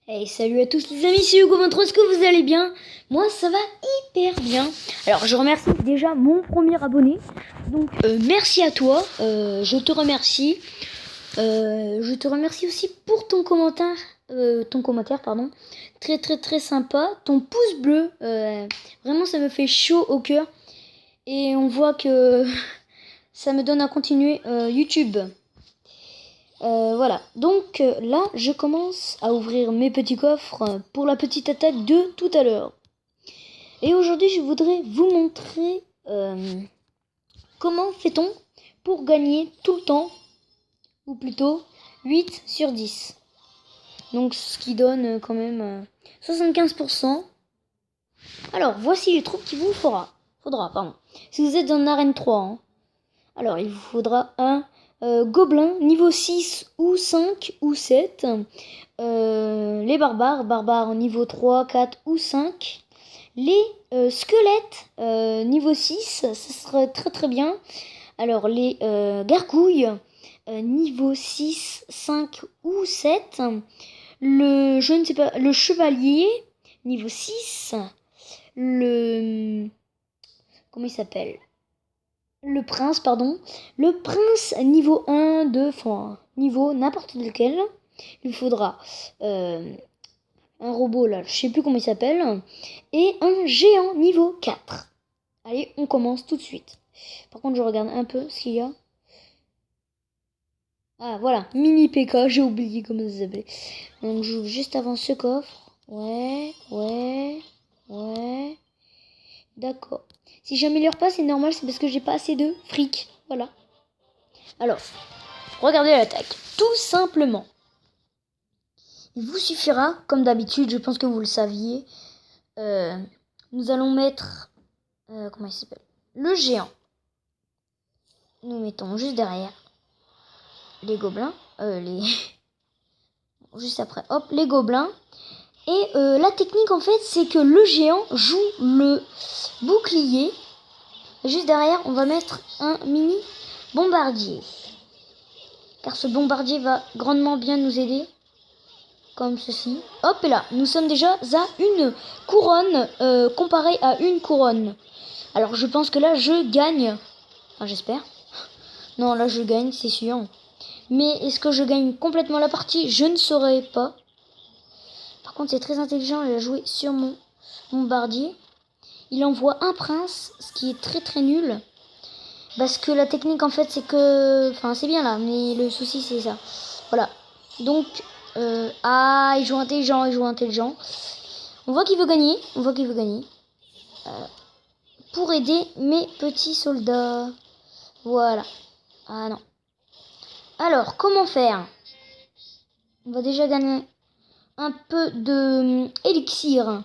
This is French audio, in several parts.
Hey, salut à tous les amis, c'est Hugo Ventro, est-ce que vous allez bien? Moi ça va hyper bien. Alors je remercie déjà mon premier abonné. Donc merci à toi, je te remercie. Je te remercie aussi pour ton commentaire, pardon. Très très très sympa. Ton pouce bleu, vraiment ça me fait chaud au cœur. Et on voit que ça me donne à continuer YouTube. Voilà, donc là je commence à ouvrir mes petits coffres pour la petite attaque de tout à l'heure. Et aujourd'hui je voudrais vous montrer comment fait-on pour gagner tout le temps, ou plutôt 8 sur 10. Donc ce qui donne quand même 75%. Alors voici les troupes qu'il vous faudra. Si vous êtes en arène 3, hein. Alors il vous faudra un gobelin niveau 6 ou 5 ou 7. Les barbares niveau 3, 4 ou 5. Les squelettes niveau 6, ça serait très très bien. Alors les gargouilles niveau 6, 5 ou 7. Le chevalier niveau 6. Comment il s'appelle? Le prince niveau 1, 2, enfin, niveau n'importe lequel. Il faudra un robot là, je sais plus comment il s'appelle, et un géant niveau 4. Allez, on commence tout de suite. Par contre, je regarde un peu ce qu'il y a. Ah, voilà, mini PK, j'ai oublié comment ça s'appelait. Donc, j'ouvre juste avant ce coffre. Ouais. D'accord. Si j'améliore pas, c'est normal, c'est parce que j'ai pas assez de fric. Voilà. Alors, regardez l'attaque. Tout simplement. Il vous suffira, comme d'habitude, je pense que vous le saviez. Nous allons mettre... comment il s'appelle? Le géant. Nous mettons juste derrière les gobelins. Juste après, hop, les gobelins. Et la technique, en fait, c'est que le géant joue le bouclier. Juste derrière, on va mettre un mini bombardier. Car ce bombardier va grandement bien nous aider. Comme ceci. Hop, et là, nous sommes déjà à une couronne comparée à une couronne. Alors, je pense que là, je gagne. Enfin, j'espère. Non, là, je gagne, c'est sûr. Mais est-ce que je gagne complètement la partie? Je ne saurais pas. Par contre, c'est très intelligent. Il a joué sur mon bombardier. Il envoie un prince, ce qui est très très nul. Parce que la technique, en fait, c'est que... Enfin, c'est bien là, mais le souci, c'est ça. Voilà. Donc... il joue intelligent. On voit qu'il veut gagner. Pour aider mes petits soldats. Voilà. Ah non. Alors, comment faire? On va déjà gagner un peu de élixir.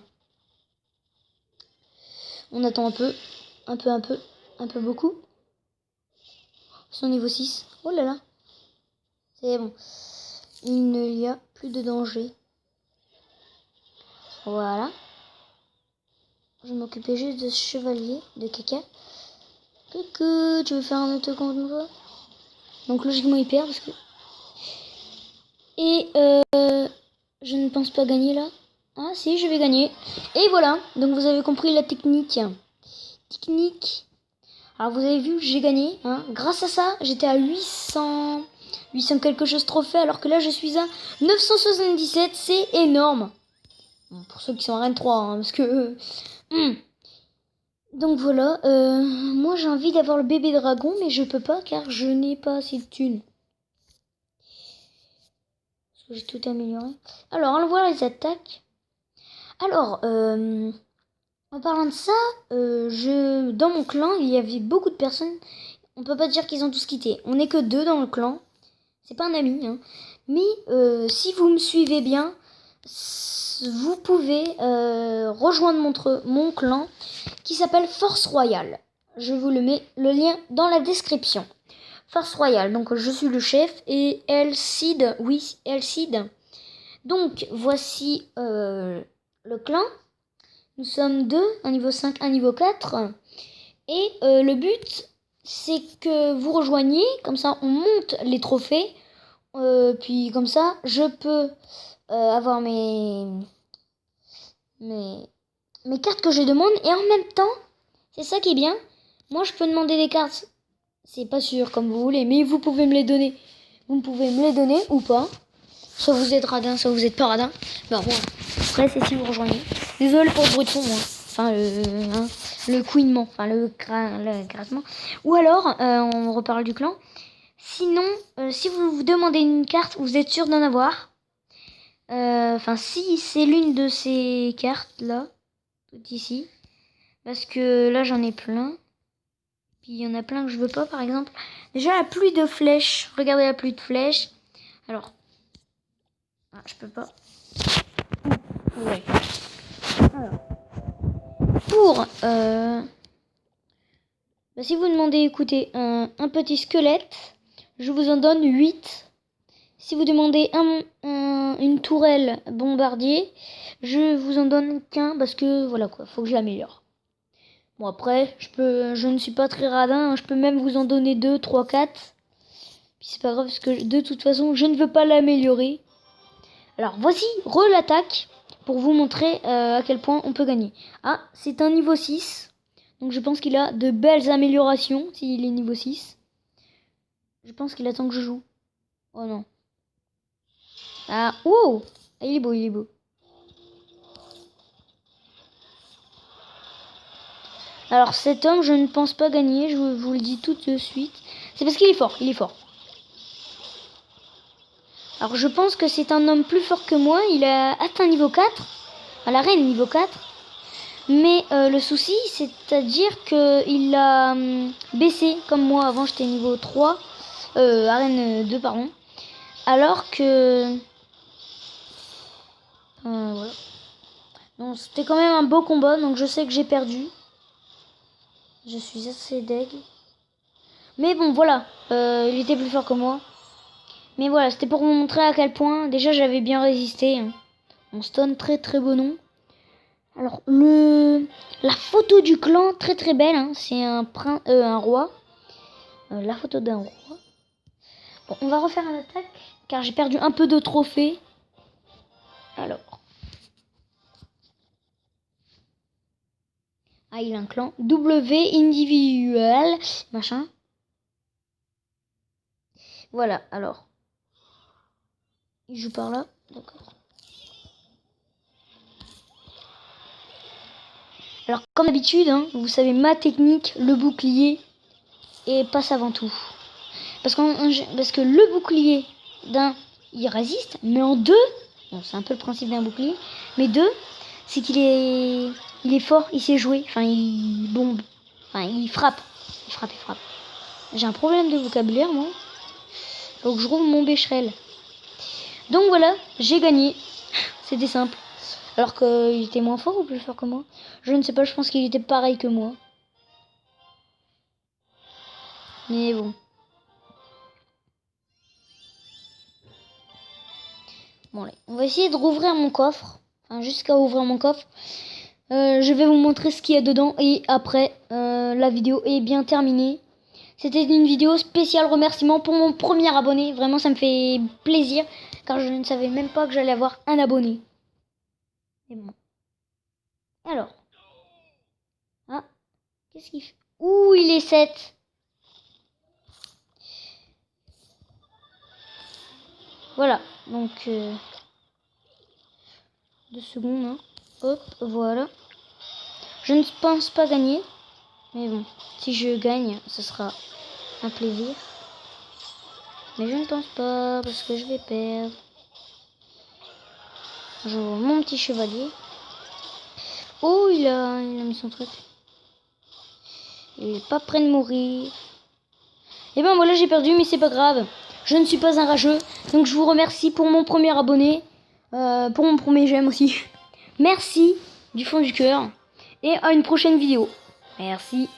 On attend un peu. Un peu beaucoup. Son niveau 6. Oh là là. C'est bon. Il n'y a plus de danger. Voilà. Je m'occupais juste de ce chevalier de caca. Coucou, tu veux faire un auto contre moi? Donc logiquement il perd parce que... Et je ne pense pas gagner là. Ah si, je vais gagner. Et voilà, donc vous avez compris la technique. Alors vous avez vu, j'ai gagné. Hein. Grâce à ça, j'étais à 800 quelque chose trophée, alors que là je suis à 977. C'est énorme. Bon, pour ceux qui sont en Reine 3, hein, parce que... Donc voilà, moi j'ai envie d'avoir le bébé dragon, mais je peux pas car je n'ai pas assez de thunes. Parce que j'ai tout amélioré. Alors, allons voir les attaques. Alors, en parlant de ça, dans mon clan, il y avait beaucoup de personnes. On peut pas dire qu'ils ont tous quitté. On n'est que 2 dans le clan. C'est pas un ami, hein. Mais si vous me suivez bien, vous pouvez rejoindre mon clan qui s'appelle Force Royale. Je vous le mets le lien dans la description. Force Royale, donc je suis le chef et Elcid, oui, Elcid. Donc voici le clan. Nous sommes 2, un niveau 5, un niveau 4. Et le but, c'est que vous rejoigniez, comme ça on monte les trophées. Puis comme ça, je peux avoir mes cartes que je demande. Et en même temps, c'est ça qui est bien. Moi, je peux demander des cartes. C'est pas sûr, comme vous voulez, mais vous pouvez me les donner. Vous pouvez me les donner ou pas. Soit vous êtes radin, soit vous êtes pas radin. Ben bon, après, c'est si vous rejoignez. Désolé pour le bruit de fond, moi. Enfin, le couinement, enfin, le grattement. Ou alors, on reparle du clan. Sinon, si vous vous demandez une carte, vous êtes sûr d'en avoir. Enfin, si c'est l'une de ces cartes-là, tout ici. Parce que là, j'en ai plein. Puis il y en a plein que je veux pas, par exemple. Déjà, la pluie de flèches. Regardez la pluie de flèches. Alors. Ah, je peux pas. Ouais. Alors. Pour. Bah, si vous demandez, écoutez, un petit squelette, je vous en donne 8. Si vous demandez une tourelle bombardier, je vous en donne qu'un parce que voilà quoi, faut que je l'améliore. Bon après, je ne suis pas très radin, hein, je peux même vous en donner 2, 3, 4. Puis c'est pas grave parce que de toute façon, je ne veux pas l'améliorer. Alors voici l'attaque pour vous montrer à quel point on peut gagner. Ah, c'est un niveau 6. Donc je pense qu'il a de belles améliorations s'il est niveau 6. Je pense qu'il attend que je joue. Oh non. Ah, wow! Il est beau, il est beau. Alors cet homme, je ne pense pas gagner, je vous le dis tout de suite. C'est parce qu'il est fort, il est fort. Alors je pense que c'est un homme plus fort que moi, il a atteint niveau 4. À l'arène niveau 4. Mais le souci, c'est-à-dire qu'il a baissé, comme moi, avant j'étais niveau 3. Arène 2, pardon. Alors que... voilà. Donc c'était quand même un beau combat, donc je sais que j'ai perdu. Je suis assez deg. Mais bon, voilà. Il était plus fort que moi. Mais voilà, c'était pour vous montrer à quel point, déjà, j'avais bien résisté. Hein. On stun, très très beau nom. Alors, la photo du clan, très très belle. Hein. C'est un roi. La photo d'un roi. Bon, on va refaire une attaque, car j'ai perdu un peu de trophées. Alors. Ah, il a un clan. W individuel. Machin. Voilà, alors. Il joue par là. D'accord. Alors, comme d'habitude, hein, vous savez ma technique, le bouclier et passe avant tout. Parce que le bouclier d'un, il résiste, mais en deux, bon, c'est un peu le principe d'un bouclier, mais deux, c'est qu'il est fort, il sait jouer, enfin, il bombe, enfin, il frappe. J'ai un problème de vocabulaire, moi. Faut que je rouvre mon bécherel. Donc voilà, j'ai gagné. C'était simple. Alors qu'il était moins fort ou plus fort que moi? Je ne sais pas, je pense qu'il était pareil que moi. Mais bon. Bon, allez. On va essayer de rouvrir mon coffre. Enfin, jusqu'à ouvrir mon coffre. Je vais vous montrer ce qu'il y a dedans. Et après, la vidéo est bien terminée. C'était une vidéo spéciale remerciement pour mon premier abonné. Vraiment, ça me fait plaisir. Car je ne savais même pas que j'allais avoir un abonné. Et bon. Alors. Ah. Qu'est-ce qu'il fait? Ouh, il est 7. Voilà. Donc, 2 secondes. Hein. Hop, voilà. Je ne pense pas gagner. Mais bon, si je gagne, ce sera un plaisir. Mais je ne pense pas, parce que je vais perdre. Je vois mon petit chevalier. Oh, il a mis son truc. Il est pas prêt de mourir. Et ben voilà, j'ai perdu, mais c'est pas grave. Je ne suis pas un rageux. Donc je vous remercie pour mon premier abonné. Pour mon premier j'aime aussi. Merci du fond du cœur. Et à une prochaine vidéo. Merci.